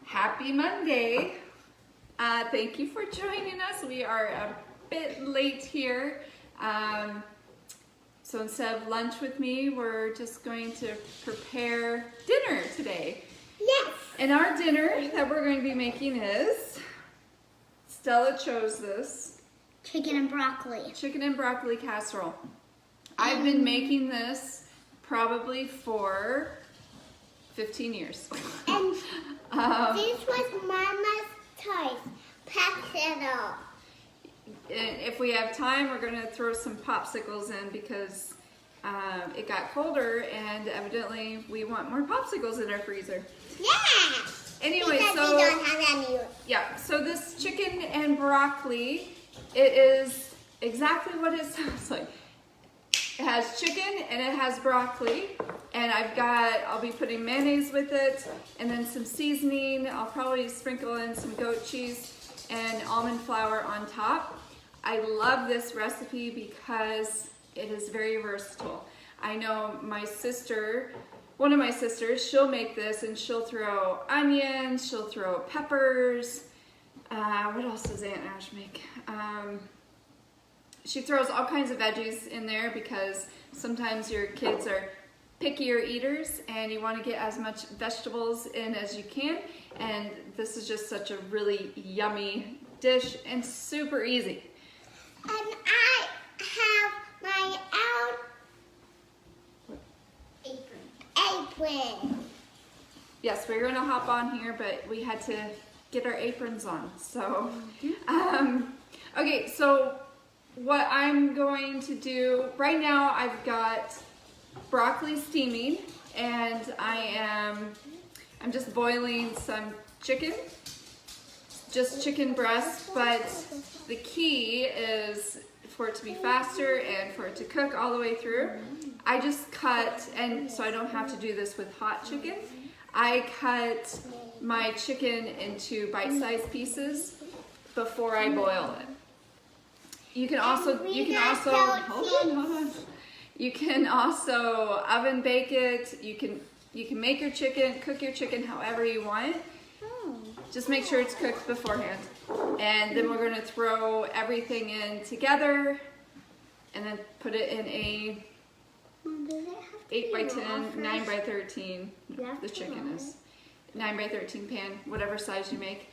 Happy Monday. Thank you for joining us. We are a bit late here. So instead of lunch with me, we're just going to prepare dinner today. Yes. And our dinner that we're going to be making is, Stella chose this. Chicken and broccoli. Chicken and broccoli casserole. I've been making this probably for 15 years. And this was Mama's toys, Casserole. If we have time, we're going to throw some popsicles in because it got colder and evidently we want more popsicles in our freezer. Yeah! Anyway, because so we don't have any. yeah, so this chicken and broccoli, it is exactly what it sounds like. It has chicken and it has broccoli, and I'll be putting mayonnaise with it and then some seasoning. I'll probably sprinkle in some goat cheese and almond flour on top. I love this recipe because it is very versatile. I know my sister, one of my sisters, she'll make this and she'll throw onions, she'll throw peppers. What else does Aunt Ash make? She throws all kinds of veggies in there because sometimes your kids are pickier eaters and you want to get as much vegetables in as you can. And this is just such a really yummy dish and super easy. And I have my own apron. Yes, we're going to hop on here, but we had to get our aprons on. So, okay, so what I'm going to do, right now I've got broccoli steaming and I'm just boiling some chicken, just chicken breast, but the key is for it to be faster and for it to cook all the way through. I just cut, and so I don't have to do this with hot chicken, I cut my chicken into bite-sized pieces before I boil it. You can also hold on. You can also oven bake it. You can make your chicken, cook your chicken however you want. Just make sure it's cooked beforehand. And then we're going to throw everything in together and then put it in a 8 by 10, 9 by 13. The chicken is 9 by 13 pan, whatever size you make.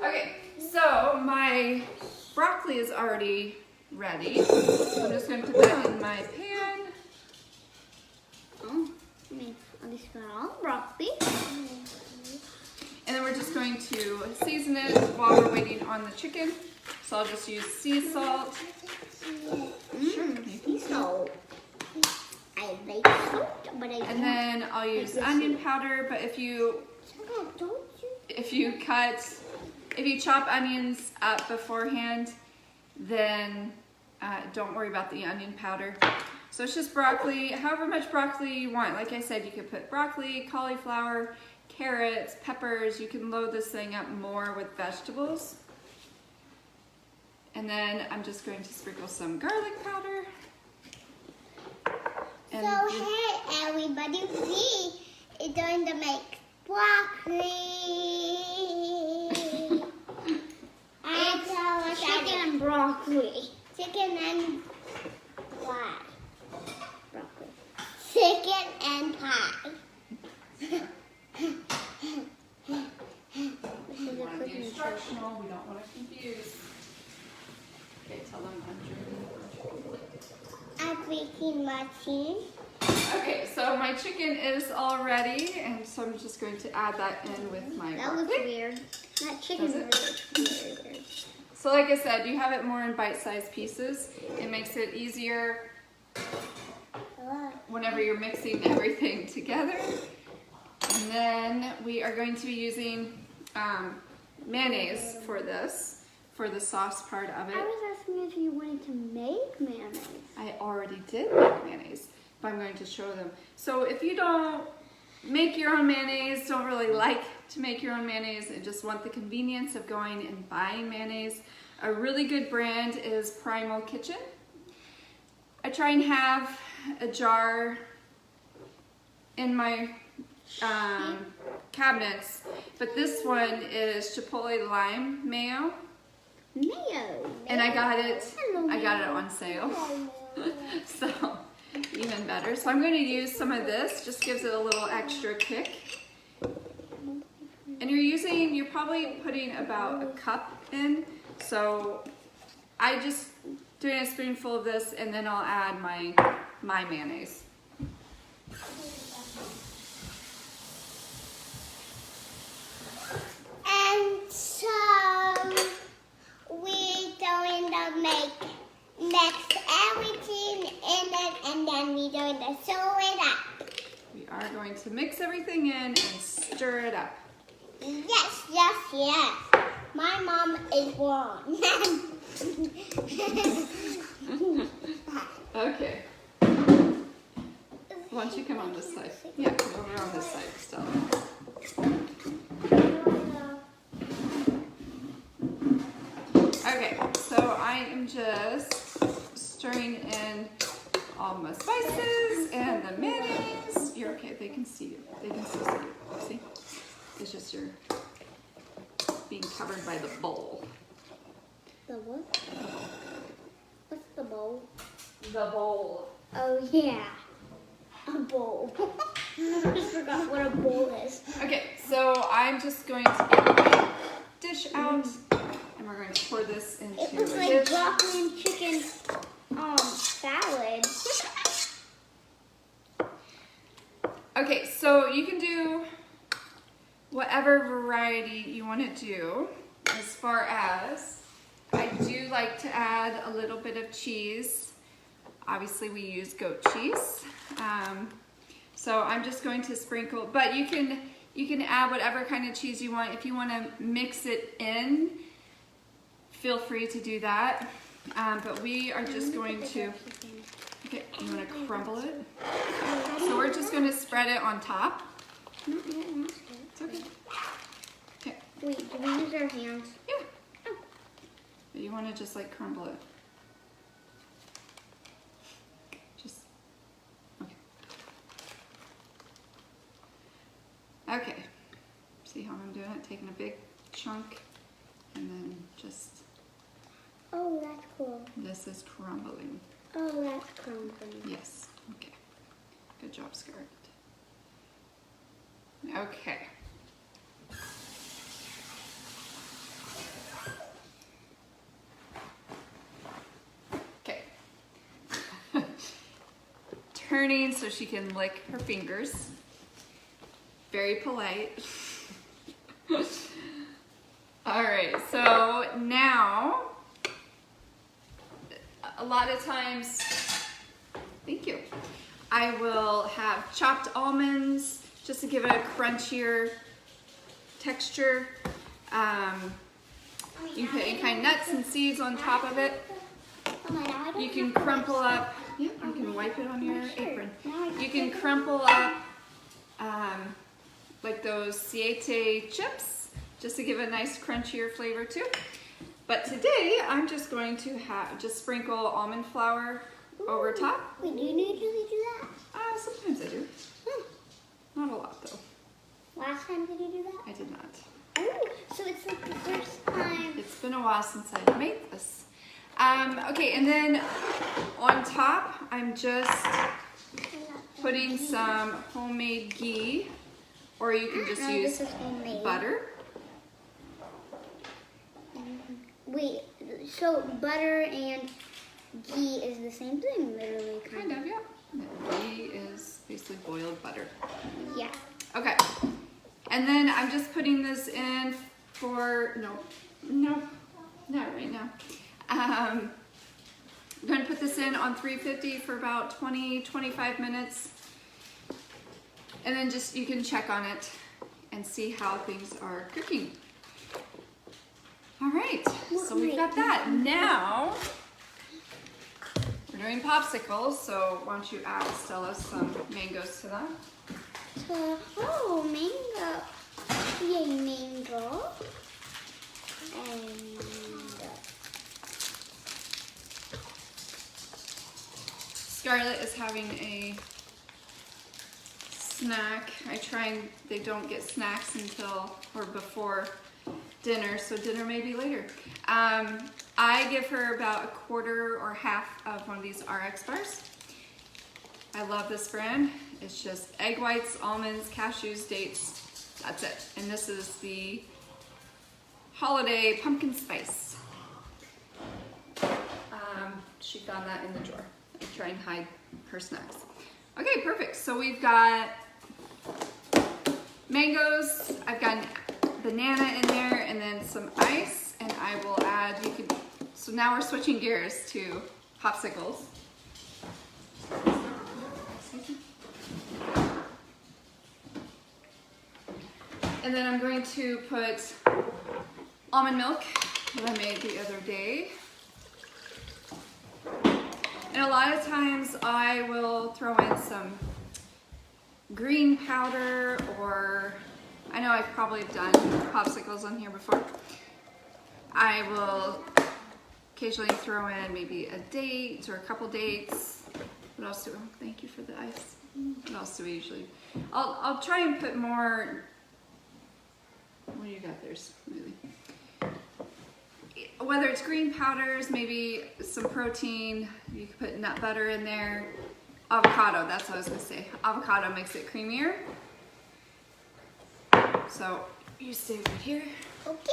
Okay, so my broccoli is already ready. So I'm just going to put that in my pan. I just got all broccoli. And then we're just going to season it while we're waiting on the chicken. So I'll just use sea salt. Sea salt. I like salt, but and then I'll use onion powder, but if you chop onions up beforehand, then don't worry about the onion powder. So it's just broccoli, however much broccoli you want. Like I said, you could put broccoli, cauliflower, carrots, peppers. You can load this thing up more with vegetables. And then I'm just going to sprinkle some garlic powder. And so hey everybody, we are going to make broccoli. Chicken and broccoli. Chicken and pie. Broccoli. Chicken and pie. we want to be instructional, we don't want to confuse. Okay, tell them I'm making machine. Okay, so my chicken is all ready, and so I'm just going to add that in with my That broccoli. looks weird. That chicken is very weird. So like I said, you have it more in bite-sized pieces. It makes it easier whenever you're mixing everything together. And then we are going to be using mayonnaise for this, for the sauce part of it. I was asking if you wanted to make mayonnaise. I already did make mayonnaise, but I'm going to show them. So if you don't make your own mayonnaise, don't really like to make your own mayonnaise and just want the convenience of going and buying mayonnaise, a really good brand is Primal Kitchen. I try and have a jar in my cabinets, but this one is Chipotle lime mayo. Mayo. And I got it Hello, on sale. So even better. So I'm going to use some of this, just gives it a little extra kick. And you're probably putting about a cup in. So I just doing a spoonful of this, and then I'll add my mayonnaise. And so we're going to mix everything in it, and then we're going to sew it up. We are going to mix everything in and stir it up. Yes, yes, yes. My mom is wrong. Okay. Why don't you come on this side? Yeah, come over on this side, Stella. Okay, so I am just stirring in all my spices and the mayonnaise. You're okay, they can see you. They can still see you. See? It's just you're being covered by the bowl. The what? What's the bowl? The bowl. Oh, yeah. A bowl. I just forgot what a bowl is. Okay, so I'm just going to get my dish out, and we're going to pour this into It looks a like dish. broccoli and chicken salad. Okay, so you can do whatever variety you want to do. As far as, I do like to add a little bit of cheese. Obviously we use goat cheese. So I'm just going to sprinkle, but you can add whatever kind of cheese you want. If you want to mix it in, feel free to do that. But we are just going to, okay, you want to crumble it? So we're just going to spread it on top. It's okay. Okay. Wait, do we use our hands? Yeah. But you want to just like crumble it. Just, okay. Okay. See how I'm doing it? Taking a big chunk and then just, Oh, that's cool. this is crumbling. Oh, that's crumbling. Yes. Okay. Good job, Scarlett. Okay. Okay. Turning so she can lick her fingers. Very polite. All right, so now, a lot of times, thank you, I will have chopped almonds just to give it a crunchier texture. You can put any kind of nuts and seeds on top of it. You can crumple up, yeah, you can wipe it on your apron. You can crumple up like those siete chips, just to give a nice crunchier flavor too. But today, I'm just going to just sprinkle almond flour over top. Wait, do you usually do that? Sometimes I do. Not a lot though. Last time did you do that? I did not. Oh, so it's like the first time. It's been a while since I made this. Okay, and then on top, I'm just putting some homemade ghee, or you can just use This is homemade. butter. Wait, so butter and ghee is the same thing, literally, Kind of, yeah. Ghee is basically boiled butter. Yeah. Okay, and then I'm just putting this in for, no, not right now. I'm going to put this in on 350 for about 20-25 minutes, and then just you can check on it and see how things are cooking. All right, so we've got that. Now we're doing popsicles, so why don't you add, Stella, some mangoes to that? Oh, mango. Yay, mango. And Scarlett is having a snack. I try and they don't get snacks until or before dinner, so dinner may be later. I give her about a quarter or half of one of these RX bars. I love this brand. It's just egg whites, almonds, cashews, dates. That's it. And this is the holiday pumpkin spice. She found that in the drawer. I try and hide her snacks. Okay, perfect. So we've got mangoes. I've got banana in there and then some ice, and I will add, so now we're switching gears to popsicles. And then I'm going to put almond milk that I made the other day. And a lot of times I will throw in some green powder, or I know I've probably done popsicles on here before. I will occasionally throw in maybe a date or a couple dates. What else do we, thank you for the ice. What else do we usually, I'll try and put more, what do you got there, Smoothie? Whether it's green powders, maybe some protein, you can put nut butter in there. Avocado, that's what I was gonna say. Avocado makes it creamier. So you stay right here. Okay.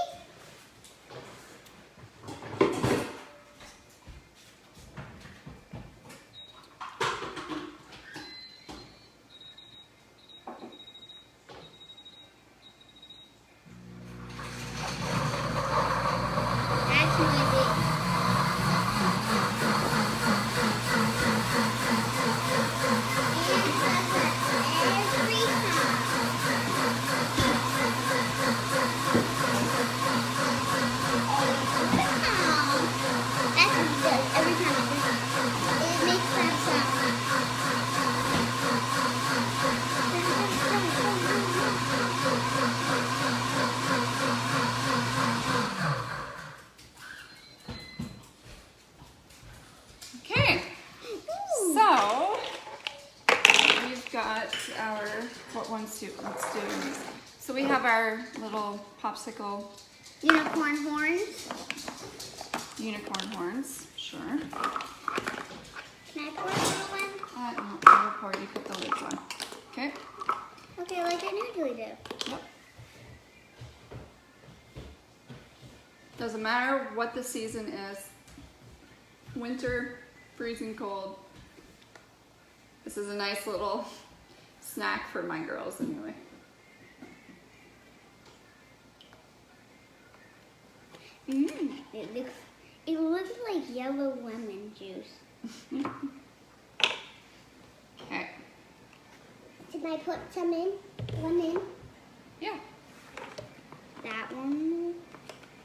Let's do these. So we have our little popsicle Unicorn horns. Unicorn horns, sure. Can I pour another one? No, I'll pour, you put the lids on. Okay? Okay, like I usually do. Yep. Doesn't matter what the season is. Winter, freezing cold. This is a nice little snack for my girls anyway. It looks like yellow lemon juice. Okay. Can I put some in? One in? Yeah. That one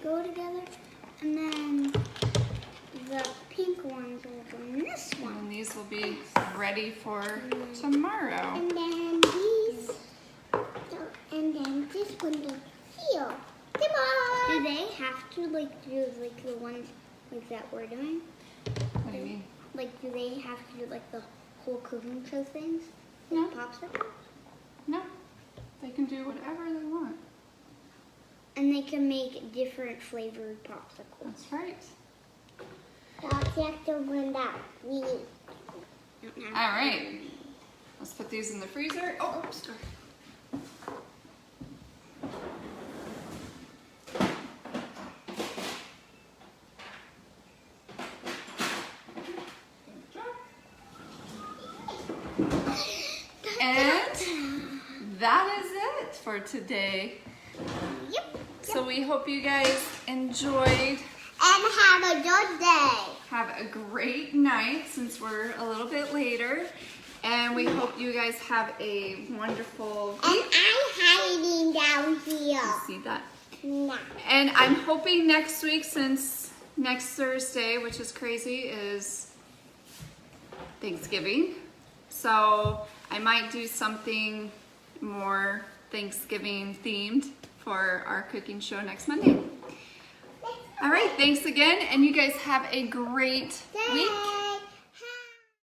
go together. And then the pink ones will go in this one. And these will be ready for tomorrow. And then these. And then this one will seal. Do they have to do the ones like that we're doing? What do you mean? Like, do they have to do the whole cooking show things? No. Popsicle? No. They can do whatever they want. And they can make different flavored popsicles. That's right. That's the one that we All right. Let's put these in the freezer. Oh, oops, sorry. And that is it for today. Yep. So we hope you guys enjoyed. And have a good day. Have a great night since we're a little bit later. And we hope you guys have a wonderful week. And I'm hiding down here. You see that? No. And I'm hoping next week, since next Thursday, which is crazy, is Thanksgiving. So I might do something more Thanksgiving themed for our cooking show next Monday. All right, thanks again, and you guys have a great week.